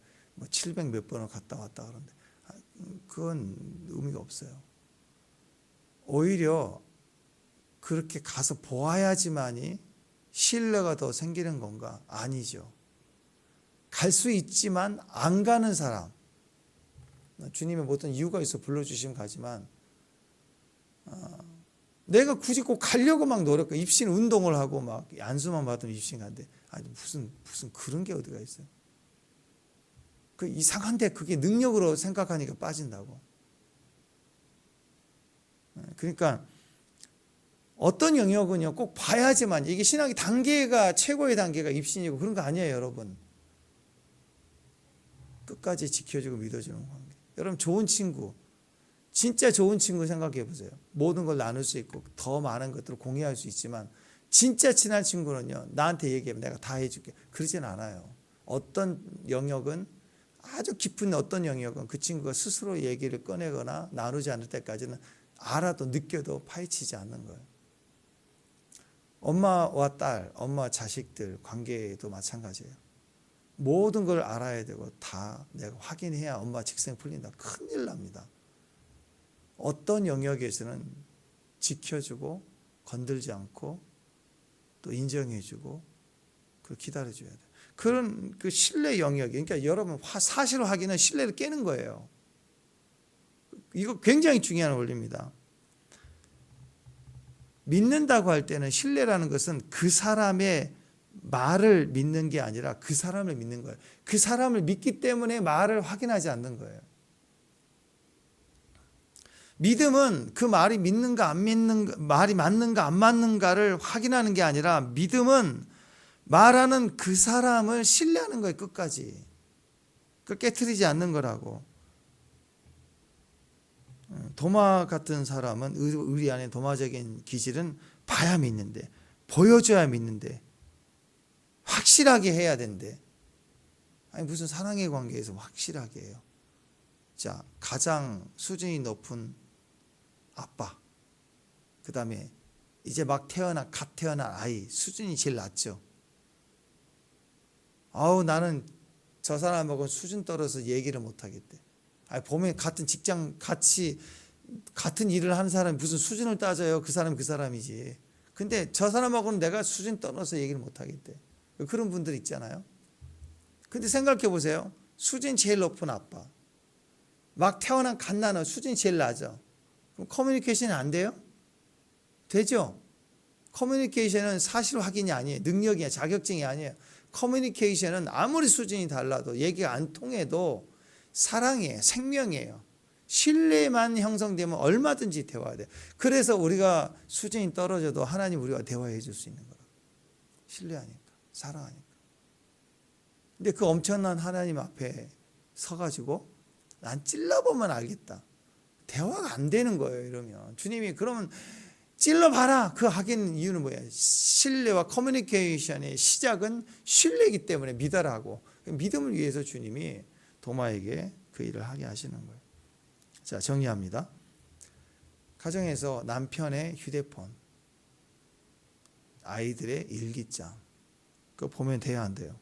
700 몇 번을 갔다 왔다 그러는데 그건 의미가 없어요. 오히려 그렇게 가서 보아야지만이 신뢰가 더 생기는 건가? 아니죠. 갈 수 있지만 안 가는 사람. 주님의 어떤 이유가 있어 불러주시면 가지만 내가 굳이 꼭 가려고 막 노력해. 입신 운동을 하고 막 안수만 받으면 입신 간대. 아니 무슨 그런 게 어디가 있어요. 그 이상한데 그게 능력으로 생각하니까 빠진다고. 그러니까 어떤 영역은요 꼭 봐야지만 이게 신학의 단계가 최고의 단계가 입신이고 그런 거 아니에요, 여러분. 끝까지 지켜주고 믿어주는 관계. 여러분 좋은 친구, 진짜 좋은 친구 생각해 보세요. 모든 걸 나눌 수 있고 더 많은 것들을 공유할 수 있지만 진짜 친한 친구는요 나한테 얘기하면 내가 다 해줄게. 그러진 않아요. 어떤 영역은 아주 깊은 어떤 영역은 그 친구가 스스로 얘기를 꺼내거나 나누지 않을 때까지는 알아도 느껴도 파헤치지 않는 거예요. 엄마와 딸, 엄마와 자식들 관계도 마찬가지예요. 모든 걸 알아야 되고 다 내가 확인해야 엄마 직생 풀린다. 큰일 납니다. 어떤 영역에서는 지켜주고 건들지 않고 또 인정해주고 그 기다려줘야 돼요. 그런 그 신뢰 영역이 그러니까 여러분 사실 확인은 신뢰를 깨는 거예요. 이거 굉장히 중요한 원리입니다. 믿는다고 할 때는 신뢰라는 것은 그 사람의 말을 믿는 게 아니라 그 사람을 믿는 거예요. 그 사람을 믿기 때문에 말을 확인하지 않는 거예요. 믿음은 그 말이 믿는가 안 믿는가, 말이 맞는가 안 맞는가를 확인하는 게 아니라 믿음은 말하는 그 사람을 신뢰하는 거예요. 끝까지. 그 깨트리지 않는 거라고. 도마 같은 사람은 우리 안에 도마적인 기질은 봐야 믿는데, 보여줘야 믿는데, 확실하게 해야 된대. 아니 무슨 사랑의 관계에서 확실하게 해요. 자, 가장 수준이 높은 아빠, 그 다음에 이제 갓 태어난 아이 수준이 제일 낮죠. 아우 나는 저 사람하고 수준 떨어서 얘기를 못 하겠대. 아니 보면 같은 직장 같은 일을 하는 사람이 무슨 수준을 따져요. 그 사람이 그 사람이지. 근데 저 사람하고는 내가 수준 떨어서 얘기를 못 하겠대. 그런 분들 있잖아요. 근데 생각해 보세요. 수준이 제일 높은 아빠, 막 태어난 갓난아 수준이 제일 낮아. 그럼 커뮤니케이션이 안 돼요? 되죠? 커뮤니케이션은 사실 확인이 아니에요. 능력이야, 자격증이 아니에요. 커뮤니케이션은 아무리 수준이 달라도 얘기가 안 통해도 사랑이에요, 생명이에요. 신뢰만 형성되면 얼마든지 대화돼요. 그래서 우리가 수준이 떨어져도 하나님 우리가 대화해 줄 수 있는 거라고. 신뢰하니까, 사랑하니까. 근데 그 엄청난 하나님 앞에 서가지고 난 찔러보면 알겠다. 대화가 안 되는 거예요. 이러면 주님이 그러면 찔러봐라. 그 하긴 이유는 뭐야? 신뢰와 커뮤니케이션의 시작은 신뢰이기 때문에 믿어라고. 믿음을 위해서 주님이 도마에게 그 일을 하게 하시는 거예요. 자, 정리합니다. 가정에서 남편의 휴대폰, 아이들의 일기장, 그거 보면 돼야 안 돼요?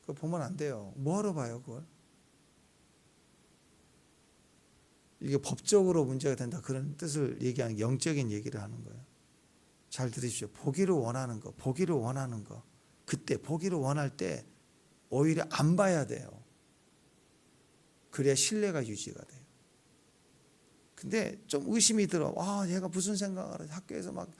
그거 보면 안 돼요. 뭐하러 봐요, 그걸? 이게 법적으로 문제가 된다 그런 뜻을 얘기하는 영적인 얘기를 하는 거예요. 잘 들으십시오. 보기를 원하는 거, 보기를 원하는 거. 그때 보기를 원할 때 오히려 안 봐야 돼요. 그래야 신뢰가 유지가 돼요. 근데 좀 의심이 들어. 얘가 무슨 생각을 해? 학교에서 막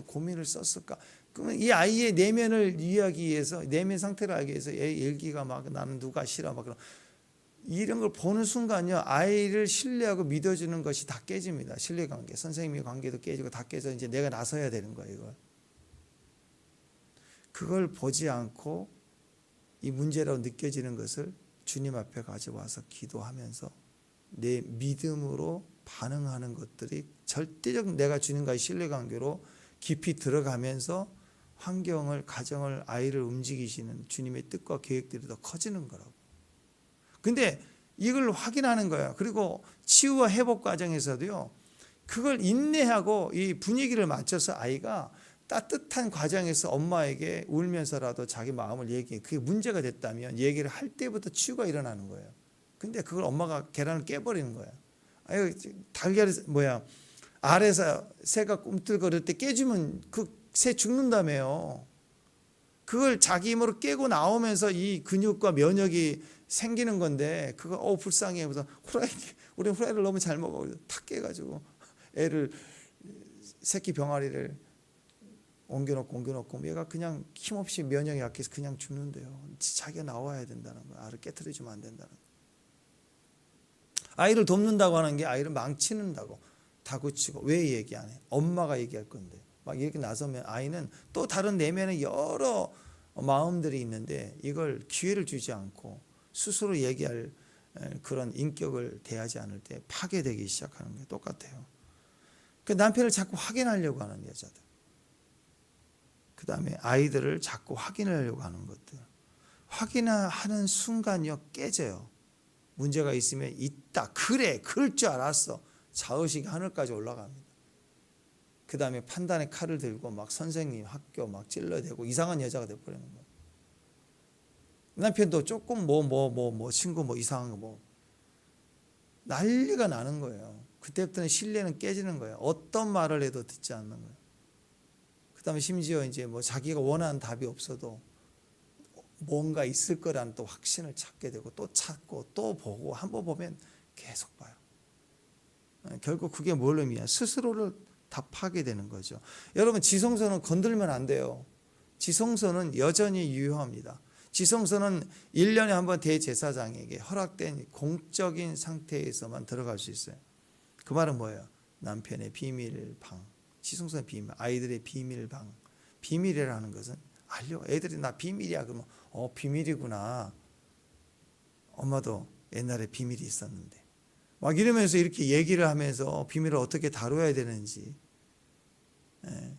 고민을 썼을까? 그러면 이 아이의 내면을 이해하기 위해서, 내면 상태를 알기 위해서 얘 일기가 막 나는 누가 싫어 막 그런 이런 걸 보는 순간요, 아이를 신뢰하고 믿어주는 것이 다 깨집니다. 신뢰관계, 선생님의 관계도 깨지고 다 깨져 이제 내가 나서야 되는 거예요. 이걸. 그걸 보지 않고 이 문제라고 느껴지는 것을 주님 앞에 가져와서 기도하면서 내 믿음으로 반응하는 것들이 절대적 내가 주님과의 신뢰관계로 깊이 들어가면서 환경을, 가정을, 아이를 움직이시는 주님의 뜻과 계획들이 더 커지는 거라고. 근데 이걸 확인하는 거예요. 그리고 치유와 회복 과정에서도요, 그걸 인내하고 이 분위기를 맞춰서 아이가 따뜻한 과정에서 엄마에게 울면서라도 자기 마음을 얘기해. 그게 문제가 됐다면 얘기를 할 때부터 치유가 일어나는 거예요. 근데 그걸 엄마가 계란을 깨버리는 거예요. 아유, 달걀이 알에서 새가 꿈틀거릴 때 깨주면 그 새 죽는다며요. 그걸 자기 힘으로 깨고 나오면서 이 근육과 면역이 생기는 건데 그거 불쌍해. 그래서 우리 후라이를 너무 잘 먹어. 탁 깨가지고 애를 새끼 병아리를 옮겨놓고 얘가 그냥 힘없이 면역이 약해서 그냥 죽는데요. 자기가 나와야 된다는 거야. 알을 깨트려주면 안 된다는 거야. 아이를 돕는다고 하는 게 아이를 망치는다고 다그치고 왜 얘기 안 해? 엄마가 얘기할 건데 막 이렇게 나서면 아이는 또 다른 내면의 여러 마음들이 있는데 이걸 기회를 주지 않고 스스로 얘기할 그런 인격을 대하지 않을 때 파괴되기 시작하는 게 똑같아요. 그 남편을 자꾸 확인하려고 하는 여자들, 그 다음에 아이들을 자꾸 확인하려고 하는 것들, 확인하는 순간요 깨져요. 문제가 있으면 있다, 그래, 그럴 줄 알았어, 자의식이 하늘까지 올라갑니다. 그 다음에 판단의 칼을 들고 막 선생님, 학교 막 찔러대고 이상한 여자가 돼버리는 거예요. 남편도 조금 친구 이상한 거 난리가 나는 거예요. 그때부터는 신뢰는 깨지는 거예요. 어떤 말을 해도 듣지 않는 거예요. 그 다음에 심지어 이제 자기가 원하는 답이 없어도 뭔가 있을 거라는 또 확신을 찾게 되고 또 찾고 또 보고 한번 보면 계속 봐요. 결국 그게 뭘 의미해요? 스스로를 다 파괴되는 거죠. 여러분, 지성소는 건들면 안 돼요. 지성소는 여전히 유효합니다. 지성소는 1년에 한 번 대제사장에게 허락된 공적인 상태에서만 들어갈 수 있어요. 그 말은 뭐예요? 남편의 비밀방, 지성소의 비밀, 아이들의 비밀방. 비밀이라는 것은 애들이 나 비밀이야 그러면 비밀이구나. 엄마도 옛날에 비밀이 있었는데 막 이러면서 이렇게 얘기를 하면서 비밀을 어떻게 다뤄야 되는지,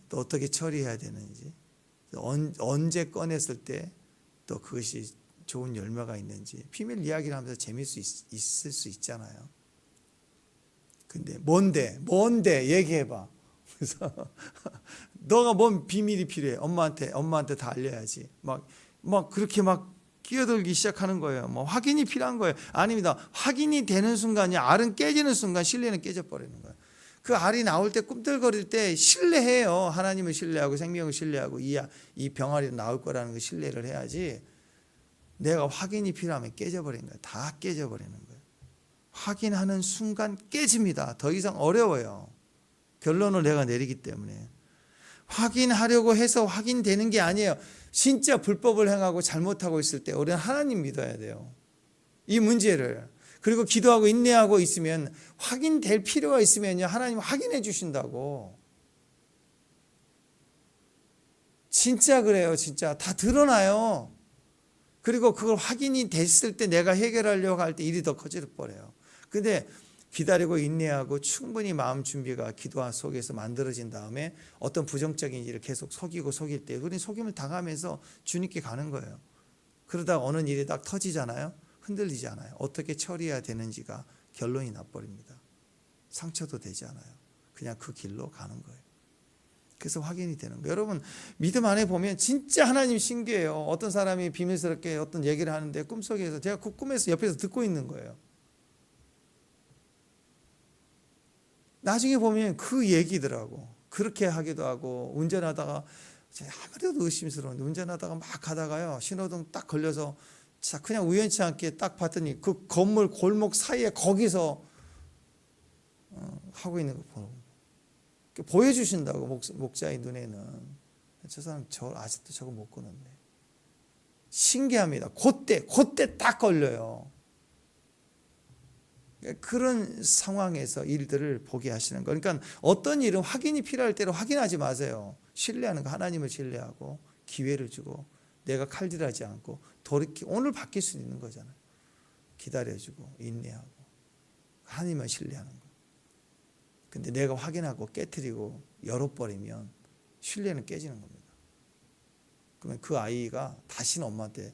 또 어떻게 처리해야 되는지, 언제 꺼냈을 때 또 그것이 좋은 열매가 있는지 비밀 이야기를 하면서 재미있을 있을 수 있잖아요. 근데 뭔데 얘기해봐. 그래서 너가 뭔 비밀이 필요해? 엄마한테 다 알려야지. 막 그렇게 막 끼어들기 시작하는 거예요. 뭐 확인이 필요한 거예요. 아닙니다. 확인이 되는 순간이 알은 깨지는 순간 신뢰는 깨져버리는 거예요. 그 알이 나올 때 꿈틀거릴 때 신뢰해요. 하나님을 신뢰하고 생명을 신뢰하고 이 병아리로 나올 거라는 거 신뢰를 해야지. 내가 확인이 필요하면 깨져버리는 거예요. 다 깨져버리는 거예요. 확인하는 순간 깨집니다. 더 이상 어려워요. 결론을 내가 내리기 때문에. 확인하려고 해서 확인되는 게 아니에요. 진짜 불법을 행하고 잘못하고 있을 때 우리는 하나님 믿어야 돼요. 이 문제를. 그리고 기도하고 인내하고 있으면 확인될 필요가 있으면요, 하나님 확인해 주신다고. 진짜 그래요. 진짜 다 드러나요. 그리고 그걸 확인이 됐을 때 내가 해결하려고 할 때 일이 더 커져버려요. 근데 기다리고 인내하고 충분히 마음 준비가 기도 속에서 만들어진 다음에 어떤 부정적인 일을 계속 속일 때 우리는 속임을 당하면서 주님께 가는 거예요. 그러다가 어느 일이 딱 터지잖아요. 흔들리지 않아요. 어떻게 처리해야 되는지가 결론이 나버립니다. 상처도 되지 않아요. 그냥 그 길로 가는 거예요. 그래서 확인이 되는 거예요. 여러분, 믿음 안에 보면 진짜 하나님 신기해요. 어떤 사람이 비밀스럽게 어떤 얘기를 하는데 꿈속에서 제가 그 꿈에서 옆에서 듣고 있는 거예요. 나중에 보면 그 얘기더라고. 그렇게 하기도 하고, 운전하다가 아무래도 의심스러운데 운전하다가 막 가다가요, 신호등 딱 걸려서 그냥 우연치 않게 딱 봤더니 그 건물 골목 사이에 거기서 하고 있는 거 보여주신다고. 목자의 눈에는. 저 사람 아직도 저거 못 끊었네. 신기합니다. 그때 딱 걸려요. 그런 상황에서 일들을 보게 하시는 거예요. 그러니까 어떤 일은 확인이 필요할 때로 확인하지 마세요. 신뢰하는 거, 하나님을 신뢰하고 기회를 주고 내가 칼질하지 않고 오늘 바뀔 수 있는 거잖아요. 기다려주고 인내하고 하나님을 신뢰하는 거. 근데 내가 확인하고 깨트리고 열어버리면 신뢰는 깨지는 겁니다. 그러면 그 아이가 다시는 엄마한테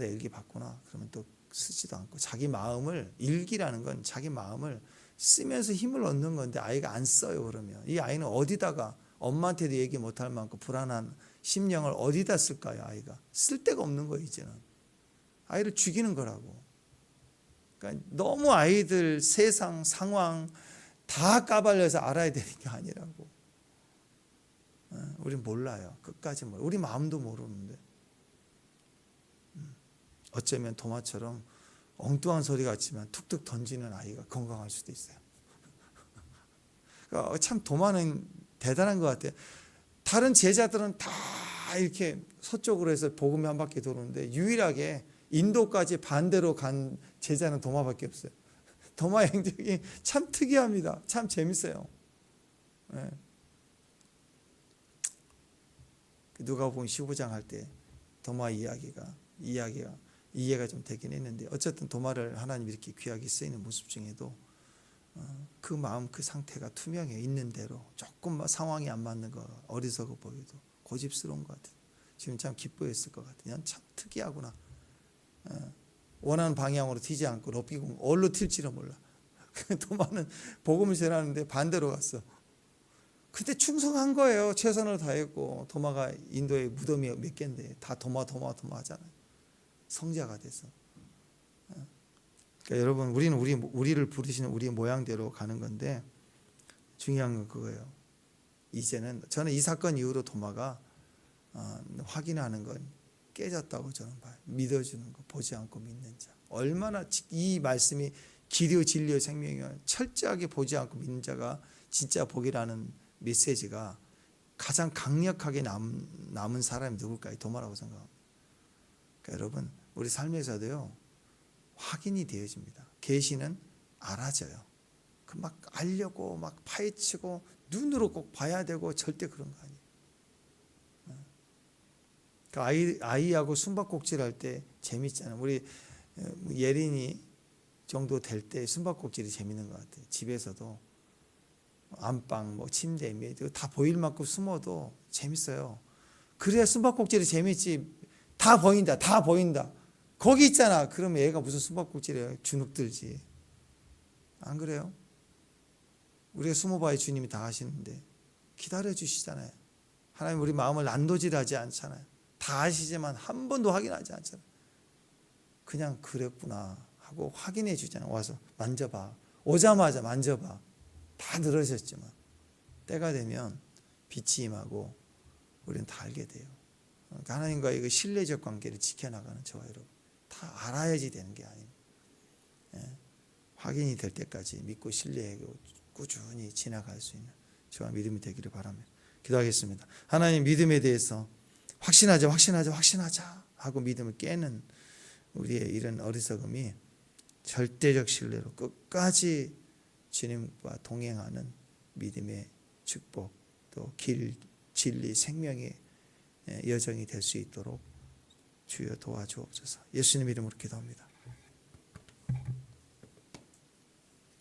일기 받구나 그러면 또 쓰지도 않고, 자기 마음을, 일기라는 건 자기 마음을 쓰면서 힘을 얻는 건데 아이가 안 써요. 그러면 이 아이는 어디다가, 엄마한테도 얘기 못할 만큼 불안한 심령을 어디다 쓸까요? 아이가 쓸 데가 없는 거예요. 이제는 아이를 죽이는 거라고. 그러니까 너무 아이들 세상 상황 다 까발려서 알아야 되는 게 아니라고. 우린 몰라요. 끝까지 몰라요. 우리 마음도 모르는데. 어쩌면 도마처럼 엉뚱한 소리 같지만 툭툭 던지는 아이가 건강할 수도 있어요. 그러니까 참 도마는 대단한 것 같아요. 다른 제자들은 다 이렇게 서쪽으로 해서 복음이 한 바퀴 도는데 유일하게 인도까지 반대로 간 제자는 도마밖에 없어요. 도마 행적이 참 특이합니다. 참 재밌어요. 네. 누가복음 15장 할 때 도마 이야기가 이해가 좀 되긴 했는데, 어쨌든 도마를 하나님 이렇게 귀하게 쓰이는 모습 중에도 그 마음, 그 상태가 투명해. 있는 대로 조금 상황이 안 맞는 거 어리석어 보여도 고집스러운 것 같아요. 지금 참 기뻐했을 것 같아요. 참 특이하구나. 원하는 방향으로 튀지 않고 럭비공 얼로 튈지는 몰라. 도마는 복음을 전하는데 반대로 갔어. 그때 충성한 거예요. 최선을 다했고. 도마가 인도의 무덤이 몇 개인데 다 도마 하잖아요. 성자가 돼서. 그러니까 여러분, 우리는 우리를 부르시는 우리의 모양대로 가는 건데, 중요한 건 그거예요. 이제는 저는 이 사건 이후로 도마가 확인하는 건 깨졌다고 저는 봐요. 믿어주는 거, 보지 않고 믿는 자. 얼마나 이 말씀이 길이요 진리요 생명이요, 철저하게 보지 않고 믿는 자가 진짜 복이라는 메시지가 가장 강력하게 남은 사람이 누굴까요? 도마라고 생각합니다. 그러니까 여러분 우리 삶에서도요 확인이 되어집니다. 계시는 알아져요. 그 막 알려고 막 파헤치고 눈으로 꼭 봐야 되고 절대 그런 거 아니에요. 그 아이하고 숨바꼭질 할 때 재밌잖아요. 우리 예린이 정도 될 때 숨바꼭질이 재밌는 것 같아요. 집에서도 안방, 뭐 침대 밑에 다 보일 만큼 숨어도 재밌어요. 그래야 숨바꼭질이 재밌지. 다 보인다, 다 보인다. 거기 있잖아. 그러면 얘가 무슨 숨바꼭질이에요? 주눅 들지. 안 그래요? 우리가 숨어봐야 주님이 다 하시는데 기다려 주시잖아요. 하나님 우리 마음을 난도질하지 않잖아요. 다 아시지만 한 번도 확인하지 않잖아요. 그냥 그랬구나 하고 확인해 주잖아요. 와서 만져봐. 오자마자 만져봐. 다 늘어졌지만 때가 되면 빛이 임하고 우리는 다 알게 돼요. 그러니까 하나님과의 그 신뢰적 관계를 지켜나가는 저와 여러분 다 알아야지 되는 게 아닙니다. 확인이 될 때까지 믿고 신뢰하고 꾸준히 지나갈 수 있는 저와 믿음이 되기를 바랍니다. 기도하겠습니다. 하나님 믿음에 대해서 확신하자 하고 믿음을 깨는 우리의 이런 어리석음이 절대적 신뢰로 끝까지 주님과 동행하는 믿음의 축복 또 길, 진리, 생명의 여정이 될 수 있도록 주여 도와주옵소서. 예수님 이름으로 기도합니다.